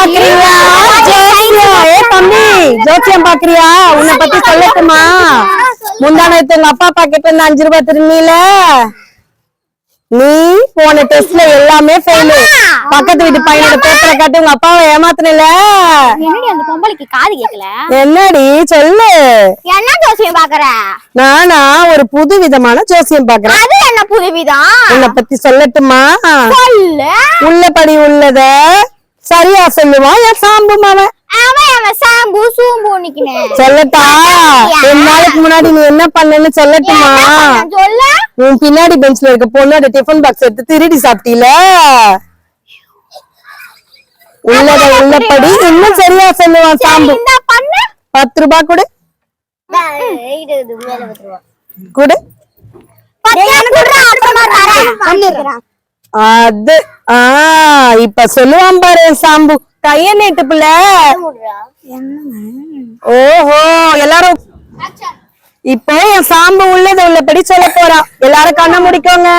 பாக்குறீங்களா? தம்பி ஜோசியம் பாக்குறியா? உன்னை பத்தி சொல்லட்டுமா? முந்தானத்து உங்க அப்பா பாக்கெட்ல இருந்து 5 ரூபாய் திரும்பில நீ போன டெஸ்ட்ல எல்லாமே ஃபெயிலு. பக்கத்து வீட்டு பையனோட பேப்பரை காட்டி உங்க அப்பாவை ஏமாத்துனல. என்னடி அந்த பொம்பளைக்கு காது கேக்கல? என்னடி சொல்லு. என்ன ஜோசியம் பாக்குற? நானா ஒரு புது விதமான ஜோசியம் பாக்குறேன். அது என்ன புது விதம்? உன்னை பத்தி சொல்லட்டுமா? சொல்லு. உள்ளபடி உள்ளத சரியா சொல்லுவான் என் சாம்பு மாவன். அவன் சாம்பு சூம்பு நிக்கினே. சொல்லட்டா? 2 நாளைக்கு முன்னாடி நீ என்ன பண்ணன்னு சொல்லட்டுமா? சொல்ல. உன் பின்னாடி பெஞ்ச்ல இருக்க பொண்ணோட டிஃபன் பாக்ஸ் எடுத்து திருடி சாப்பிட்டீல. உள்ளத உள்ளபடி இன்னும் சரியா சொல்லுவான் சாம்பு. 10 ரூபாய் கொடு. கொடு. அது இப்ப சொல்லுவான் பாரு சாம்பு. கைய நீட்டு புள்ள. ஓஹோ எல்லாரும் இப்போ என் சாம்பு உள்ளத உள்ளபடி சொல்ல போறான். எல்லாரும் கண்ண முடிக்கோங்க.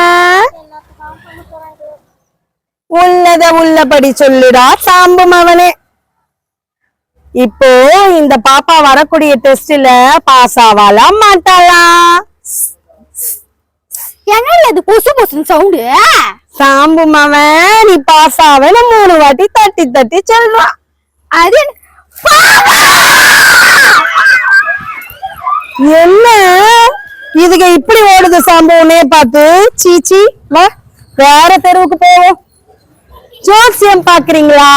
உள்ளத உள்ளபடி சொல்லுடா சாம்பு மவனே. இப்போ இந்த பாப்பா வரக்கூடிய டெஸ்ட்ல பாஸ் ஆவாளா மாட்டாளா? என்னல அது புசு புசுன்னு சவுண்ட்? சாம்பு மவன் நீ பாஸ் ஆவன 3 வாட்டி தட்டி தட்டி சொல்றான். அது என்ன இதுக்கு இப்படி ஓடுது சாம்பு உன்னைய பார்த்து? சீச்சி வா வேற தெருவுக்கு போவோம். ஜோசியம் பாக்குறீங்களா?